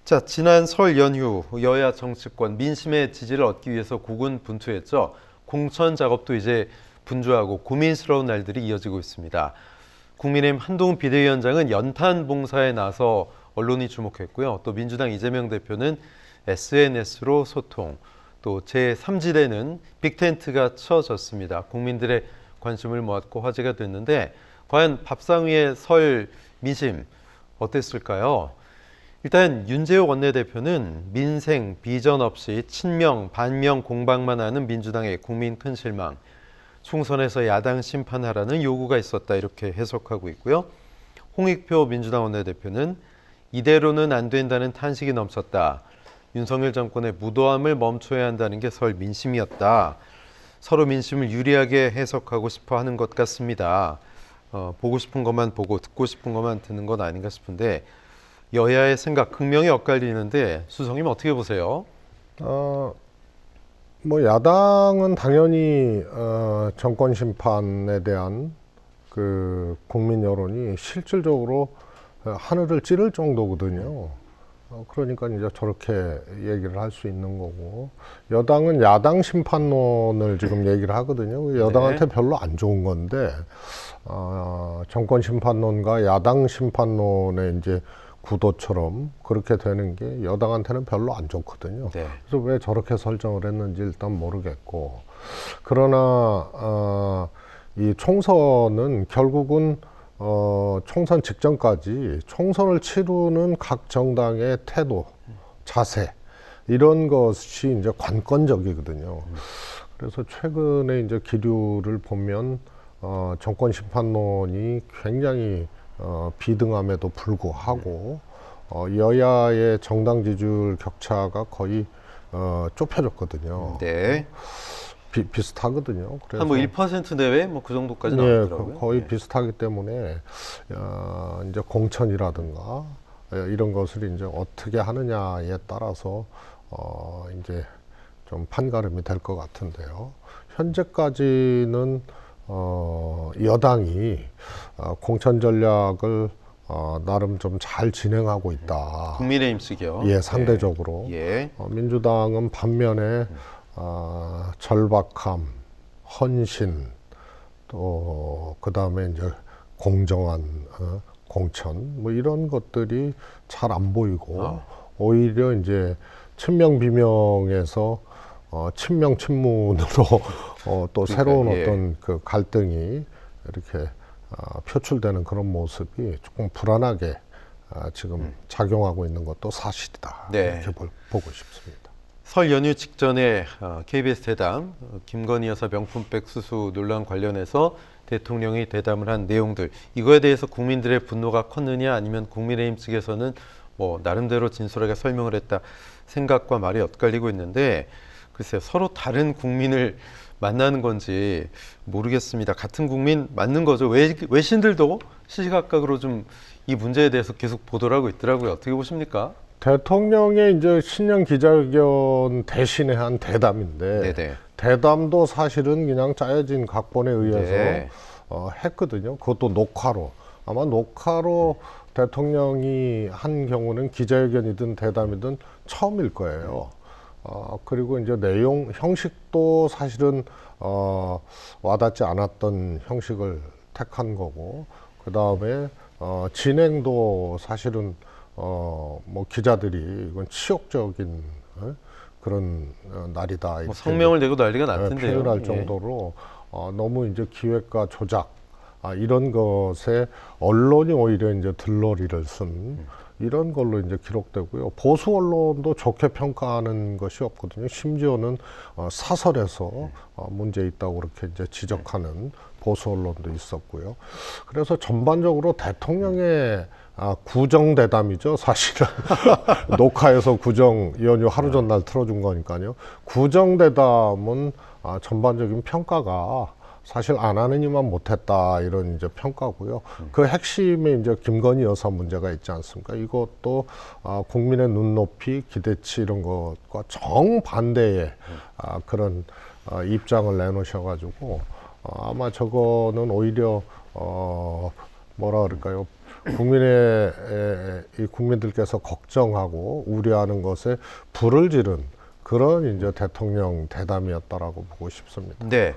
자, 지난 설 연휴 여야 정치권 민심의 지지를 얻기 위해서 고군분투했죠. 공천 작업도 이제 분주하고 고민스러운 날들이 이어지고 있습니다. 국민의힘 한동훈 비대위원장은 연탄 봉사에 나서 언론이 주목했고요. 또 민주당 이재명 대표는 SNS로 소통, 또 제3지대는 빅텐트가 쳐졌습니다. 국민들의 관심을 모았고 화제가 됐는데 과연 밥상 위의 설 민심 어땠을까요? 일단 윤재호 원내대표는 민생, 비전 없이 친명, 반명 공방만 하는 민주당의 국민 큰 실망, 총선에서 야당 심판하라는 요구가 있었다 이렇게 해석하고 있고요. 홍익표 민주당 원내대표는 이대로는 안 된다는 탄식이 넘쳤다. 윤석열 정권의 무도함을 멈춰야 한다는 게 설 민심이었다. 서로 민심을 유리하게 해석하고 싶어 하는 것 같습니다. 보고 싶은 것만 보고 듣고 싶은 것만 듣는 건 아닌가 싶은데 여야의 생각 극명히 엇갈리는데 수성님 어떻게 보세요? 뭐 야당은 당연히 정권 심판에 대한 그 국민 여론이 실질적으로 하늘을 찌를 정도거든요. 그러니까 이제 저렇게 얘기를 할 수 있는 거고, 여당은 야당 심판론을 지금 얘기를 하거든요. 여당한테 별로 안 좋은 건데 정권 심판론과 야당 심판론의 이제 구도처럼 그렇게 되는 게 여당한테는 별로 안 좋거든요. 네. 그래서 왜 저렇게 설정을 했는지 일단 모르겠고, 그러나 이 총선은 결국은 총선 직전까지 총선을 치르는 각 정당의 태도, 자세 이런 것이 이제 관건적이거든요. 그래서 최근에 이제 기류를 보면 정권 심판론이 굉장히 비등함에도 불구하고 여야의 정당 지지율 격차가 거의 좁혀졌거든요. 네. 비슷하거든요. 그래서 한 뭐 1% 내외 뭐 그 정도까지 예, 나오더라고요. 거의 네. 비슷하기 때문에 이제 공천이라든가 이런 것을 이제 어떻게 하느냐에 따라서 이제 좀 판가름이 될 것 같은데요. 현재까지는 여당이 공천 전략을 나름 좀 잘 진행하고 있다. 국민의힘 측이요. 예, 상대적으로. 예. 민주당은 반면에 절박함, 헌신, 또 그다음에 이제 공정한 공천 뭐 이런 것들이 잘 안 보이고 오히려 이제 친명 비명에서 친명 친문으로 또 새로운 예. 어떤 그 갈등이 이렇게 표출되는 그런 모습이 조금 불안하게 지금 작용하고 있는 것도 사실이다. 네. 이렇게 보고 싶습니다. 설 연휴 직전에 KBS 대담 김건희 여사 명품백 수수 논란 관련해서 대통령이 대담을 한 내용들, 이거에 대해서 국민들의 분노가 컸느냐 아니면 국민의힘 측에서는 뭐 나름대로 진솔하게 설명을 했다 생각과 말이 엇갈리고 있는데, 글쎄요, 서로 다른 국민을 만나는 건지 모르겠습니다. 같은 국민 맞는 거죠. 외신들도 시시각각으로 좀 이 문제에 대해서 계속 보도를 하고 있더라고요. 어떻게 보십니까? 대통령의 이제 신년 기자회견 대신에 한 대담인데, 네네. 대담도 사실은 그냥 짜여진 각본에 의해서 네. 했거든요. 그것도 녹화로. 아마 녹화로 대통령이 한 경우는 기자회견이든 대담이든 처음일 거예요. 그리고 이제 내용, 형식도 사실은 와닿지 않았던 형식을 택한 거고, 그 다음에 진행도 사실은 뭐 기자들이 이건 치욕적인 그런 날이다. 뭐 이렇게 성명을 내고 난리가 났던데요. 표현할 예. 정도로 너무 이제 기획과 조작 이런 것에 언론이 오히려 이제 들러리를 쓴 이런 걸로 이제 기록되고요. 보수 언론도 좋게 평가하는 것이 없거든요. 심지어는 사설에서 문제 있다고 그렇게 이제 지적하는 보수 언론도 있었고요. 그래서 전반적으로 대통령의 구정대담이죠, 사실은. 녹화해서 구정 연휴 하루 전날 틀어준 거니까요. 구정대담은 전반적인 평가가 사실 안 하느니만 못했다 이런 이제 평가고요. 그 핵심에 이제 김건희 여사 문제가 있지 않습니까? 이것도 국민의 눈높이, 기대치 이런 것과 정반대의 그런 입장을 내놓으셔가지고 아마 저거는 오히려 뭐라 그럴까요? 이 국민들께서 걱정하고 우려하는 것에 불을 지른 그런 이제 대통령 대담이었다라고 보고 싶습니다. 네.